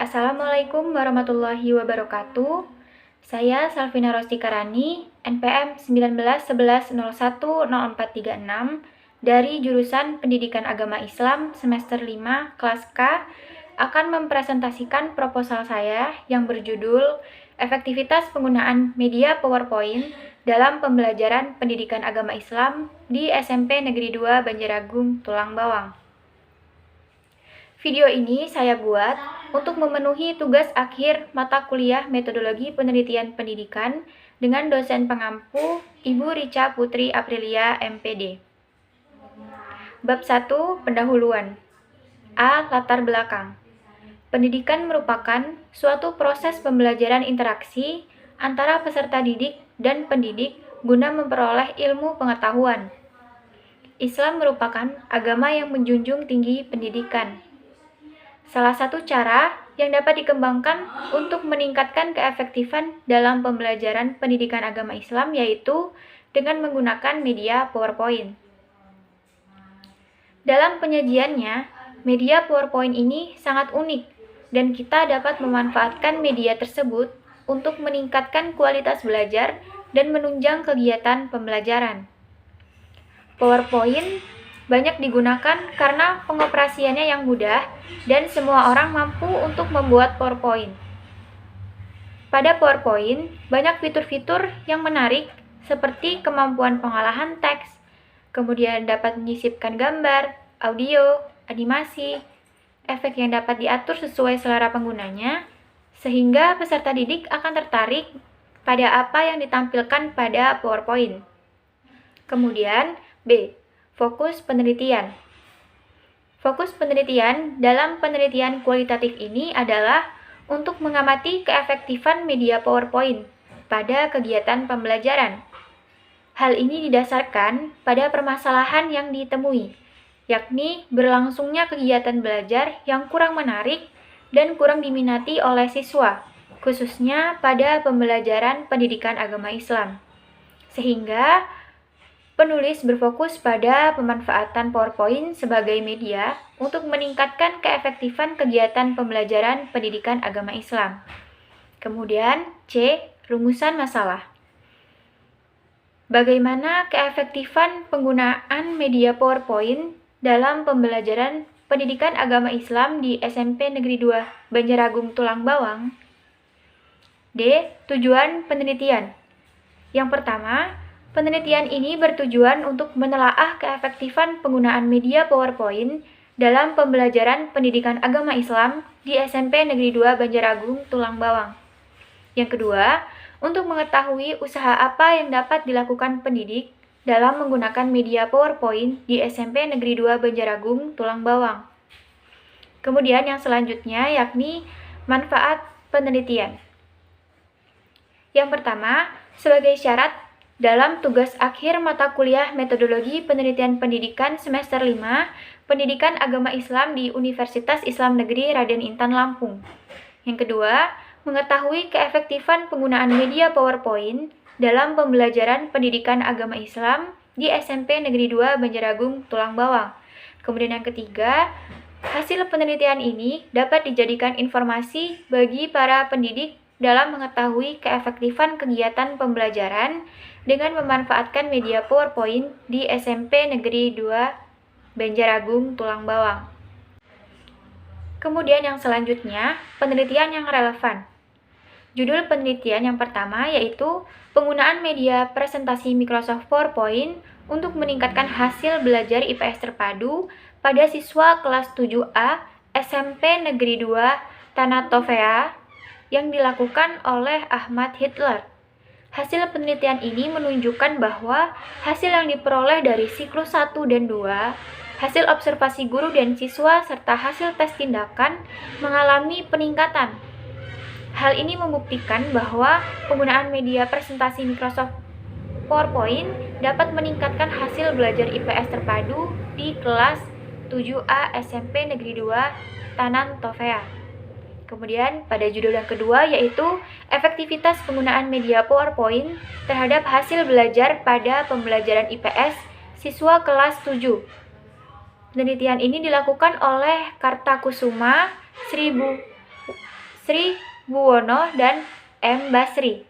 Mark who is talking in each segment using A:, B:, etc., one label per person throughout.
A: Assalamualaikum warahmatullahi wabarakatuh. Saya Salvina Rostikarani, NPM 1911010436 dari jurusan Pendidikan Agama Islam semester 5 kelas K akan mempresentasikan proposal saya yang berjudul Efektivitas Penggunaan Media PowerPoint dalam Pembelajaran Pendidikan Agama Islam di SMP Negeri 2 Banjaragung, Tulang Bawang. Video ini saya buat untuk memenuhi tugas akhir mata kuliah Metodologi Penelitian Pendidikan dengan dosen pengampu Ibu Rica Putri Aprilia, MPD. Bab 1, Pendahuluan. A. Latar belakang. Pendidikan merupakan suatu proses pembelajaran interaksi antara peserta didik dan pendidik guna memperoleh ilmu pengetahuan. Islam merupakan agama yang menjunjung tinggi pendidikan. Salah satu cara yang dapat dikembangkan untuk meningkatkan keefektifan dalam pembelajaran pendidikan agama Islam yaitu dengan menggunakan media PowerPoint. Dalam penyajiannya, media PowerPoint ini sangat unik dan kita dapat memanfaatkan media tersebut untuk meningkatkan kualitas belajar dan menunjang kegiatan pembelajaran. PowerPoint banyak digunakan karena pengoperasiannya yang mudah dan semua orang mampu untuk membuat PowerPoint. Pada PowerPoint, banyak fitur-fitur yang menarik seperti kemampuan pengolahan teks, kemudian dapat menyisipkan gambar, audio, animasi, efek yang dapat diatur sesuai selera penggunanya, sehingga peserta didik akan tertarik pada apa yang ditampilkan pada PowerPoint. Kemudian, B. Fokus penelitian. Fokus penelitian dalam penelitian kualitatif ini adalah untuk mengamati keefektifan media PowerPoint pada kegiatan pembelajaran. Hal ini didasarkan pada permasalahan yang ditemui, yakni berlangsungnya kegiatan belajar yang kurang menarik dan kurang diminati oleh siswa, khususnya pada pembelajaran pendidikan agama Islam. Sehingga penulis berfokus pada pemanfaatan PowerPoint sebagai media untuk meningkatkan keefektifan kegiatan pembelajaran pendidikan agama Islam. Kemudian, C. Rumusan masalah. Bagaimana keefektifan penggunaan media PowerPoint dalam pembelajaran pendidikan agama Islam di SMP Negeri 2 Banjaragung, Tulang Bawang? D. Tujuan penelitian. Yang pertama, penelitian ini bertujuan untuk menelaah keefektifan penggunaan media PowerPoint dalam pembelajaran pendidikan agama Islam di SMP Negeri 2 Banjaragung, Tulang Bawang. Yang kedua, untuk mengetahui usaha apa yang dapat dilakukan pendidik dalam menggunakan media PowerPoint di SMP Negeri 2 Banjaragung, Tulang Bawang. Kemudian yang selanjutnya yakni manfaat penelitian. Yang pertama, sebagai syarat dalam tugas akhir mata kuliah Metodologi Penelitian Pendidikan semester 5, Pendidikan Agama Islam di Universitas Islam Negeri Raden Intan Lampung. Yang kedua, mengetahui keefektifan penggunaan media PowerPoint dalam pembelajaran pendidikan agama Islam di SMP Negeri 2 Banjaragung, Tulang Bawang. Kemudian yang ketiga, hasil penelitian ini dapat dijadikan informasi bagi para pendidik dalam mengetahui keefektifan kegiatan pembelajaran dengan memanfaatkan media PowerPoint di SMP Negeri 2 Banjaragung, Tulang Bawang. Kemudian yang selanjutnya, penelitian yang relevan. Judul penelitian yang pertama yaitu penggunaan media presentasi Microsoft PowerPoint untuk meningkatkan hasil belajar IPS terpadu pada siswa kelas 7A SMP Negeri 2 Tanah Tofea yang dilakukan oleh Ahmad Hitler. Hasil penelitian ini menunjukkan bahwa hasil yang diperoleh dari siklus 1 dan 2, hasil observasi guru dan siswa, serta hasil tes tindakan mengalami peningkatan. Hal ini membuktikan bahwa penggunaan media presentasi Microsoft PowerPoint dapat meningkatkan hasil belajar IPS terpadu di kelas 7A SMP Negeri 2 Tanan Tofea. Kemudian pada judul yang kedua yaitu efektivitas penggunaan media PowerPoint terhadap hasil belajar pada pembelajaran IPS siswa kelas 7. Penelitian ini dilakukan oleh Kartakusuma 1000 Sri Buwono dan M. Basri.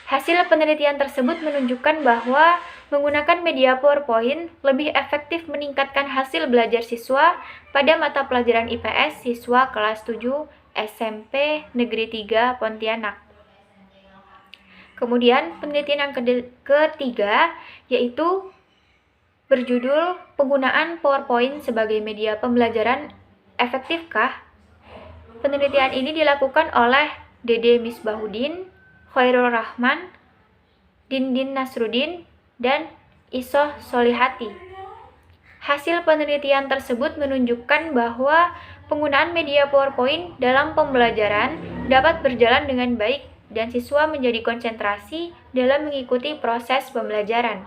A: Hasil penelitian tersebut menunjukkan bahwa menggunakan media PowerPoint lebih efektif meningkatkan hasil belajar siswa pada mata pelajaran IPS siswa kelas 7 SMP Negeri 3 Pontianak. Kemudian penelitian yang ketiga yaitu berjudul Penggunaan PowerPoint sebagai media pembelajaran efektifkah? Penelitian ini dilakukan oleh Dede Misbahuddin, Khairul Rahman, Dindin Nasruddin, dan Isoh Solihati. Hasil penelitian tersebut menunjukkan bahwa penggunaan media PowerPoint dalam pembelajaran dapat berjalan dengan baik dan siswa menjadi konsentrasi dalam mengikuti proses pembelajaran.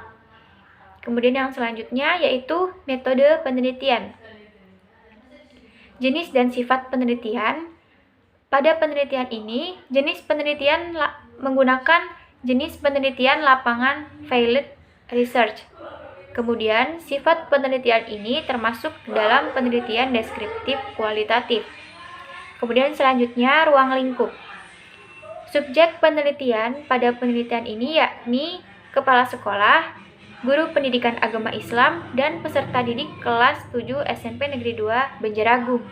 A: Kemudian yang selanjutnya yaitu metode penelitian. Jenis dan sifat penelitian. Pada penelitian ini, jenis penelitian menggunakan jenis penelitian lapangan field research. Kemudian, sifat penelitian ini termasuk dalam penelitian deskriptif kualitatif. Kemudian selanjutnya, ruang lingkup. Subjek penelitian pada penelitian ini yakni kepala sekolah, guru pendidikan agama Islam, dan peserta didik kelas 7 SMP Negeri 2 Banjaragung.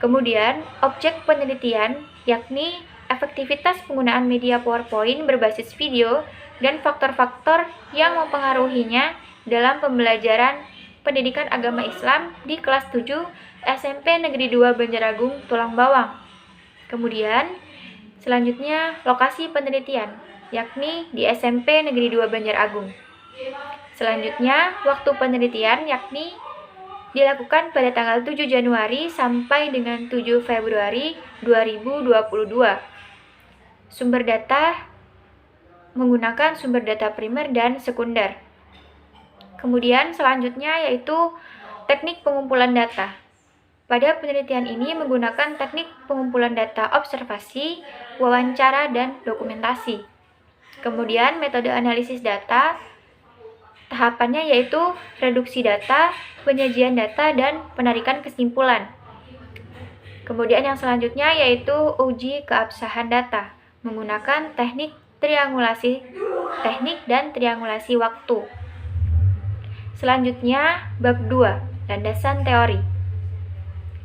A: Kemudian, objek penelitian yakni efektivitas penggunaan media PowerPoint berbasis video dan faktor-faktor yang mempengaruhinya dalam pembelajaran pendidikan agama Islam di kelas 7 SMP Negeri 2 Banjaragung Tulang Bawang. Kemudian, selanjutnya lokasi penelitian yakni di SMP Negeri 2 Banjaragung. Selanjutnya, waktu penelitian yakni dilakukan pada tanggal 7 Januari sampai dengan 7 Februari 2022. Sumber data menggunakan sumber data primer dan sekunder. Kemudian selanjutnya yaitu teknik pengumpulan data. Pada penelitian ini menggunakan teknik pengumpulan data observasi, wawancara, dan dokumentasi. Kemudian metode analisis data. Tahapannya yaitu reduksi data, penyajian data, dan penarikan kesimpulan. Kemudian yang selanjutnya yaitu uji keabsahan data menggunakan teknik dan triangulasi waktu. Selanjutnya bab 2, landasan teori.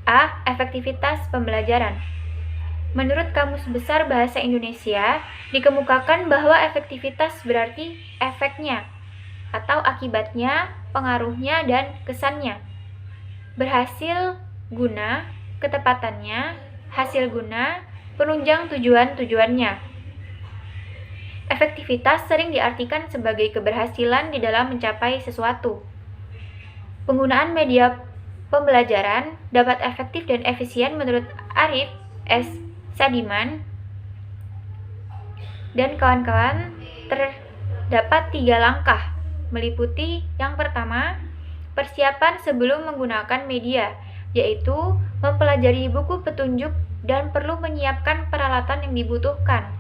A: A. Efektivitas pembelajaran. Menurut Kamus Besar Bahasa Indonesia, dikemukakan bahwa efektivitas berarti efeknya atau akibatnya, pengaruhnya, dan kesannya. Berhasil guna, ketepatannya, hasil guna, penunjang tujuan-tujuannya. Efektivitas sering diartikan sebagai keberhasilan di dalam mencapai sesuatu. Penggunaan media pembelajaran dapat efektif dan efisien menurut Arif S. Sadiman dan kawan-kawan terdapat 3 langkah, meliputi yang pertama, persiapan sebelum menggunakan media, yaitu mempelajari buku petunjuk dan perlu menyiapkan peralatan yang dibutuhkan.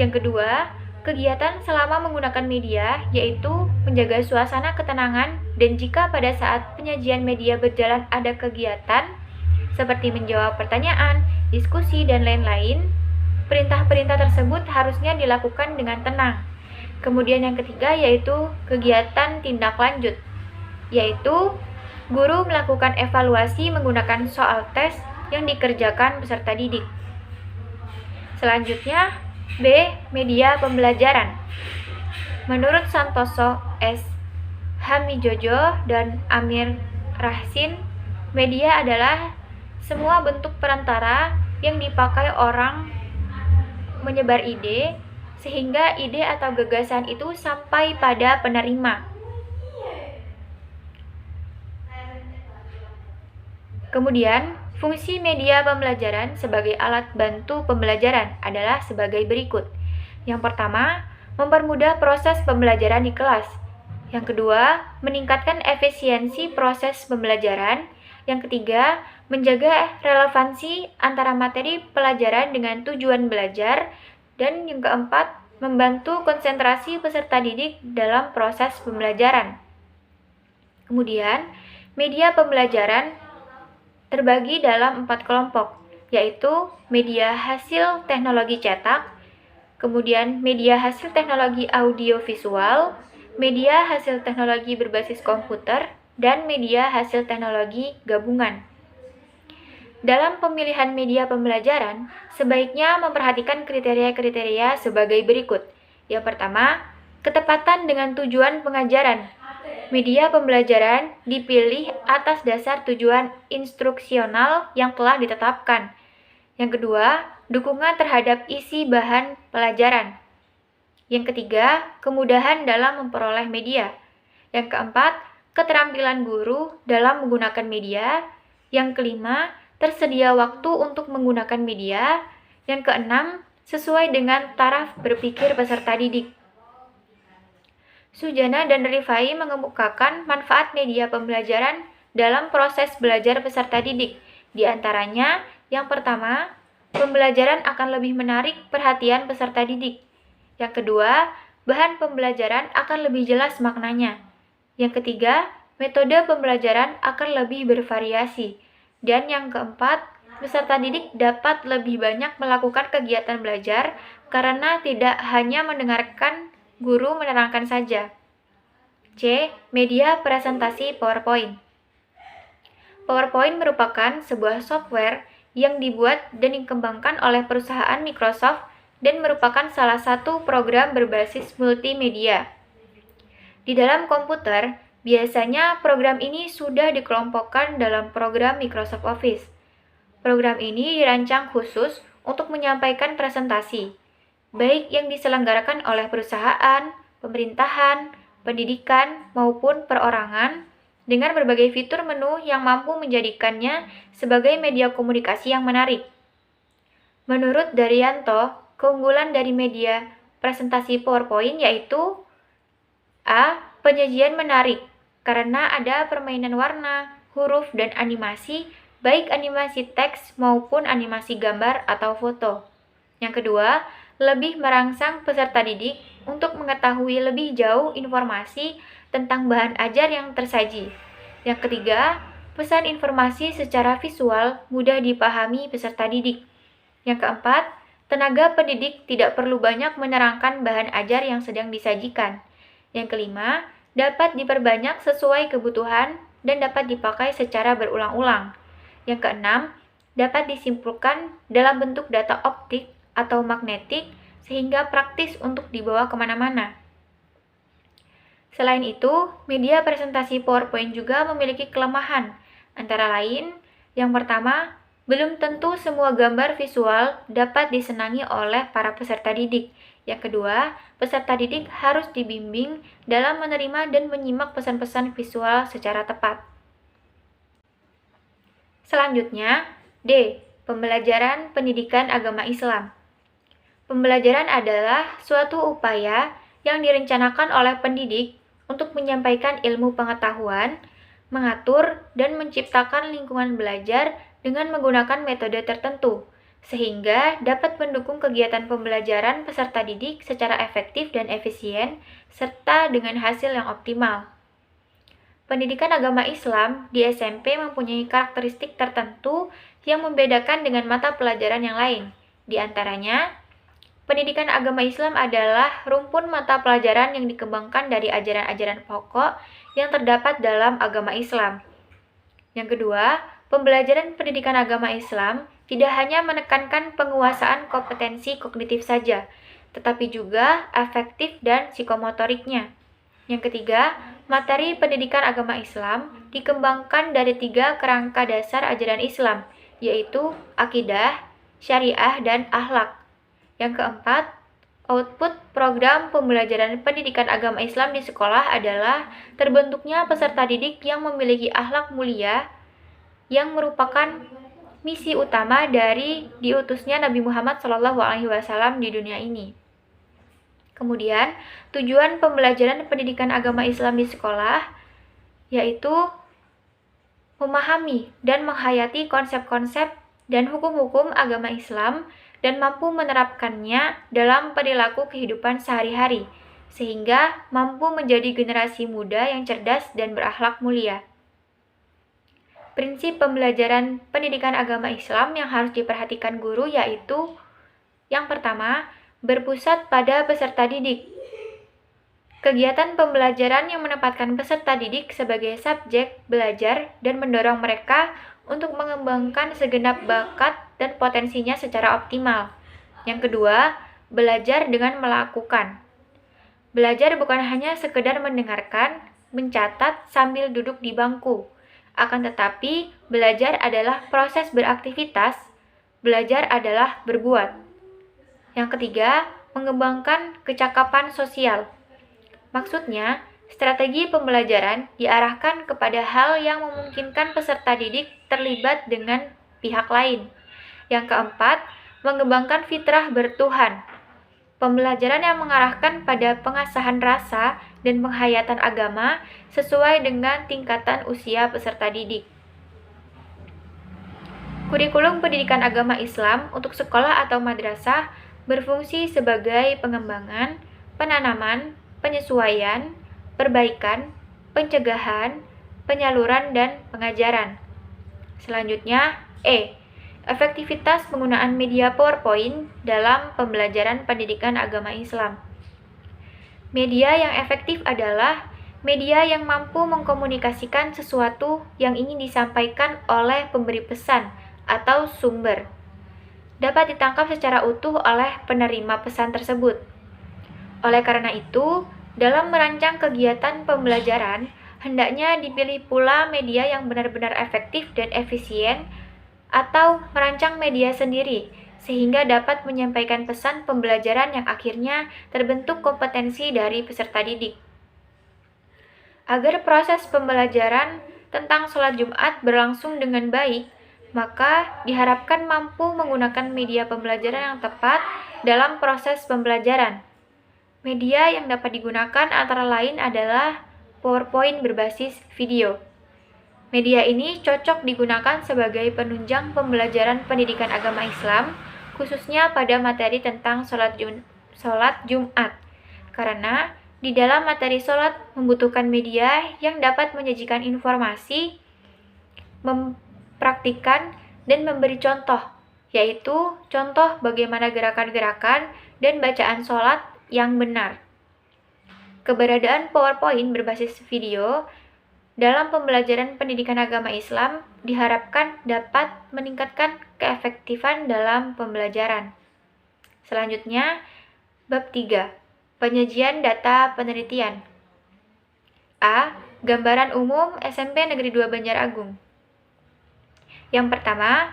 A: Yang kedua, kegiatan selama menggunakan media, yaitu menjaga suasana ketenangan, dan jika pada saat penyajian media berjalan ada kegiatan, seperti menjawab pertanyaan, diskusi, dan lain-lain, perintah-perintah tersebut harusnya dilakukan dengan tenang. Kemudian yang ketiga yaitu kegiatan tindak lanjut, yaitu guru melakukan evaluasi menggunakan soal tes yang dikerjakan peserta didik. Selanjutnya, B. Media pembelajaran. Menurut Santoso S. Hamijojo dan Amir Rahsin, media adalah semua bentuk perantara yang dipakai orang menyebar ide, sehingga ide atau gagasan itu sampai pada penerima. Kemudian, fungsi media pembelajaran sebagai alat bantu pembelajaran adalah sebagai berikut. Yang pertama, mempermudah proses pembelajaran di kelas. Yang kedua, meningkatkan efisiensi proses pembelajaran. Yang ketiga, menjaga relevansi antara materi pelajaran dengan tujuan belajar. Dan yang keempat, membantu konsentrasi peserta didik dalam proses pembelajaran. Kemudian, media pembelajaran terbagi dalam 4 kelompok, yaitu media hasil teknologi cetak, kemudian media hasil teknologi audiovisual, media hasil teknologi berbasis komputer, dan media hasil teknologi gabungan. Dalam pemilihan media pembelajaran, sebaiknya memperhatikan kriteria-kriteria sebagai berikut. Yang pertama, ketepatan dengan tujuan pengajaran. Media pembelajaran dipilih atas dasar tujuan instruksional yang telah ditetapkan. Yang kedua, dukungan terhadap isi bahan pelajaran. Yang ketiga, kemudahan dalam memperoleh media. Yang keempat, keterampilan guru dalam menggunakan media. Yang kelima, tersedia waktu untuk menggunakan media. Yang keenam, sesuai dengan taraf berpikir peserta didik. Sujana dan Rifai mengemukakan manfaat media pembelajaran dalam proses belajar peserta didik. Di antaranya, yang pertama, pembelajaran akan lebih menarik perhatian peserta didik. Yang kedua, bahan pembelajaran akan lebih jelas maknanya. Yang ketiga, metode pembelajaran akan lebih bervariasi. Dan yang keempat, peserta didik dapat lebih banyak melakukan kegiatan belajar karena tidak hanya mendengarkan guru menerangkan saja. C. Media presentasi PowerPoint. PowerPoint merupakan sebuah software yang dibuat dan dikembangkan oleh perusahaan Microsoft dan merupakan salah satu program berbasis multimedia. Di dalam komputer, biasanya program ini sudah dikelompokkan dalam program Microsoft Office. Program ini dirancang khusus untuk menyampaikan presentasi, baik yang diselenggarakan oleh perusahaan, pemerintahan, pendidikan, maupun perorangan, dengan berbagai fitur menu yang mampu menjadikannya sebagai media komunikasi yang menarik. Menurut Daryanto, keunggulan dari media presentasi PowerPoint yaitu A. Penyajian menarik, karena ada permainan warna, huruf, dan animasi, baik animasi teks maupun animasi gambar atau foto. Yang kedua, lebih merangsang peserta didik untuk mengetahui lebih jauh informasi tentang bahan ajar yang tersaji. Yang ketiga, pesan informasi secara visual mudah dipahami peserta didik. Yang keempat, tenaga pendidik tidak perlu banyak menerangkan bahan ajar yang sedang disajikan. Yang kelima, dapat diperbanyak sesuai kebutuhan dan dapat dipakai secara berulang-ulang. Yang keenam, dapat disimpulkan dalam bentuk data optik atau magnetik sehingga praktis untuk dibawa kemana-mana. Selain itu, media presentasi PowerPoint juga memiliki kelemahan, antara lain, yang pertama, belum tentu semua gambar visual dapat disenangi oleh para peserta didik. Yang kedua, peserta didik harus dibimbing dalam menerima dan menyimak pesan-pesan visual secara tepat. Selanjutnya, D. Pembelajaran pendidikan agama Islam. Pembelajaran adalah suatu upaya yang direncanakan oleh pendidik untuk menyampaikan ilmu pengetahuan, mengatur, dan menciptakan lingkungan belajar dengan menggunakan metode tertentu, sehingga dapat mendukung kegiatan pembelajaran peserta didik secara efektif dan efisien, serta dengan hasil yang optimal. Pendidikan agama Islam di SMP mempunyai karakteristik tertentu yang membedakan dengan mata pelajaran yang lain. Di antaranya, pendidikan agama Islam adalah rumpun mata pelajaran yang dikembangkan dari ajaran-ajaran pokok yang terdapat dalam agama Islam. Yang kedua, pembelajaran pendidikan agama Islam tidak hanya menekankan penguasaan kompetensi kognitif saja, tetapi juga afektif dan psikomotoriknya. Yang ketiga, materi pendidikan agama Islam dikembangkan dari 3 kerangka dasar ajaran Islam, yaitu akidah, syariah, dan akhlak. Yang keempat, output program pembelajaran pendidikan agama Islam di sekolah adalah terbentuknya peserta didik yang memiliki akhlak mulia, yang merupakan misi utama dari diutusnya Nabi Muhammad SAW di dunia ini. Kemudian, tujuan pembelajaran pendidikan agama Islam di sekolah yaitu memahami dan menghayati konsep-konsep dan hukum-hukum agama Islam dan mampu menerapkannya dalam perilaku kehidupan sehari-hari, sehingga mampu menjadi generasi muda yang cerdas dan berakhlak mulia. Prinsip pembelajaran pendidikan agama Islam yang harus diperhatikan guru yaitu yang pertama, berpusat pada peserta didik. Kegiatan pembelajaran yang menempatkan peserta didik sebagai subjek belajar dan mendorong mereka untuk mengembangkan segenap bakat dan potensinya secara optimal. Yang kedua, belajar dengan melakukan. Belajar bukan hanya sekedar mendengarkan, mencatat sambil duduk di bangku. Akan tetapi, belajar adalah proses beraktivitas, belajar adalah berbuat. Yang ketiga, mengembangkan kecakapan sosial. Maksudnya, strategi pembelajaran diarahkan kepada hal yang memungkinkan peserta didik terlibat dengan pihak lain. Yang keempat, mengembangkan fitrah bertuhan. Pembelajaran yang mengarahkan pada pengasahan rasa dan penghayatan agama sesuai dengan tingkatan usia peserta didik. Kurikulum pendidikan agama Islam untuk sekolah atau madrasah berfungsi sebagai pengembangan, penanaman, penyesuaian, perbaikan, pencegahan, penyaluran, dan pengajaran. Selanjutnya, efektivitas penggunaan media PowerPoint dalam pembelajaran pendidikan agama Islam. Media yang efektif adalah media yang mampu mengkomunikasikan sesuatu yang ingin disampaikan oleh pemberi pesan atau sumber. Dapat ditangkap secara utuh oleh penerima pesan tersebut. Oleh karena itu, dalam merancang kegiatan pembelajaran, hendaknya dipilih pula media yang benar-benar efektif dan efisien atau merancang media sendiri, sehingga dapat menyampaikan pesan pembelajaran yang akhirnya terbentuk kompetensi dari peserta didik. Agar proses pembelajaran tentang sholat Jumat berlangsung dengan baik, maka diharapkan mampu menggunakan media pembelajaran yang tepat dalam proses pembelajaran. Media yang dapat digunakan antara lain adalah PowerPoint berbasis video. Media ini cocok digunakan sebagai penunjang pembelajaran pendidikan agama Islam, khususnya pada materi tentang sholat Jumat, karena di dalam materi sholat membutuhkan media yang dapat menyajikan informasi, mempraktikkan, dan memberi contoh, yaitu contoh bagaimana gerakan-gerakan dan bacaan sholat yang benar. Keberadaan PowerPoint berbasis video dalam pembelajaran pendidikan agama Islam diharapkan dapat meningkatkan keefektifan dalam pembelajaran. Selanjutnya, bab 3. Penyajian data penelitian. A. Gambaran umum SMP Negeri 2 Banjaragung. Yang pertama,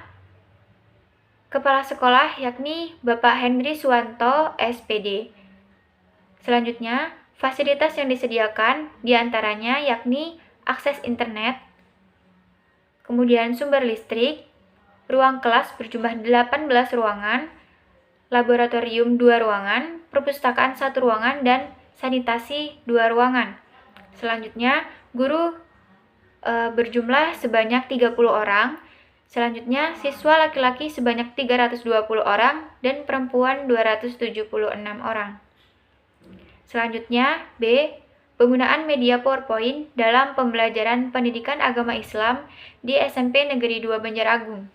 A: Kepala Sekolah yakni Bapak Henry Suwanto, SPD. Selanjutnya, fasilitas yang disediakan diantaranya yakni akses internet, kemudian sumber listrik, ruang kelas berjumlah 18 ruangan, laboratorium 2 ruangan, perpustakaan 1 ruangan, dan sanitasi 2 ruangan. Selanjutnya, guru berjumlah sebanyak 30 orang. Selanjutnya, siswa laki-laki sebanyak 320 orang dan perempuan 276 orang. Selanjutnya, B. Penggunaan media PowerPoint dalam pembelajaran pendidikan agama Islam di SMP Negeri 2 Banjaragung.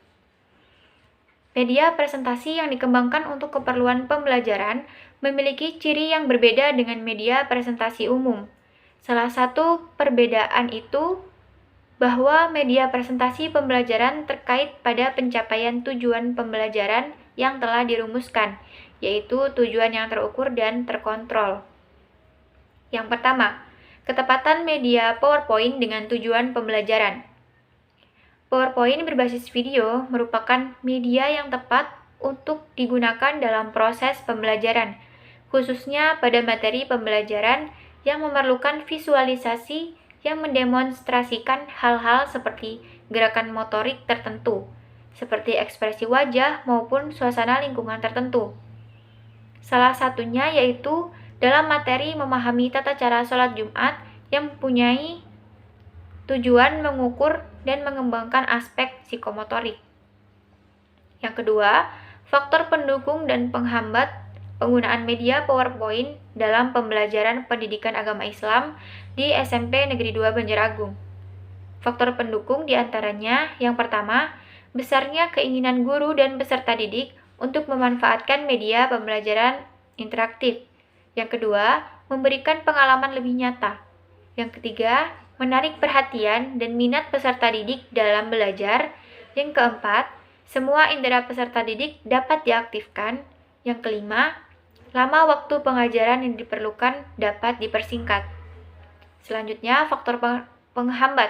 A: Media presentasi yang dikembangkan untuk keperluan pembelajaran memiliki ciri yang berbeda dengan media presentasi umum. Salah satu perbedaan itu bahwa media presentasi pembelajaran terkait pada pencapaian tujuan pembelajaran yang telah dirumuskan, yaitu tujuan yang terukur dan terkontrol. Yang pertama, ketepatan media PowerPoint dengan tujuan pembelajaran. PowerPoint berbasis video merupakan media yang tepat untuk digunakan dalam proses pembelajaran, khususnya pada materi pembelajaran yang memerlukan visualisasi yang mendemonstrasikan hal-hal seperti gerakan motorik tertentu, seperti ekspresi wajah maupun suasana lingkungan tertentu. Salah satunya yaitu dalam materi memahami tata cara sholat Jumat yang mempunyai tujuan mengukur dan mengembangkan aspek psikomotorik. Yang kedua, faktor pendukung dan penghambat penggunaan media PowerPoint dalam pembelajaran pendidikan agama Islam di SMP Negeri 2 Banjaragung. Faktor pendukung diantaranya yang pertama, besarnya keinginan guru dan peserta didik untuk memanfaatkan media pembelajaran interaktif. Yang kedua, memberikan pengalaman lebih nyata. Yang ketiga, menarik perhatian dan minat peserta didik dalam belajar. Yang keempat, semua indera peserta didik dapat diaktifkan. Yang kelima, lama waktu pengajaran yang diperlukan dapat dipersingkat. Selanjutnya, faktor penghambat.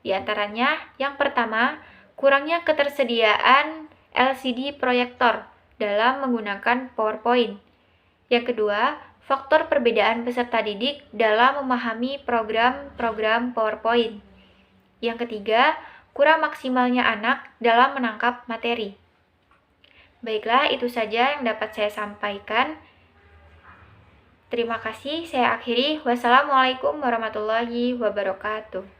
A: Di antaranya, yang pertama, kurangnya ketersediaan LCD proyektor dalam menggunakan PowerPoint. Yang kedua, faktor perbedaan peserta didik dalam memahami program-program PowerPoint. Yang ketiga, kurang maksimalnya anak dalam menangkap materi. Baiklah, itu saja yang dapat saya sampaikan. Terima kasih, saya akhiri. Wassalamualaikum warahmatullahi wabarakatuh.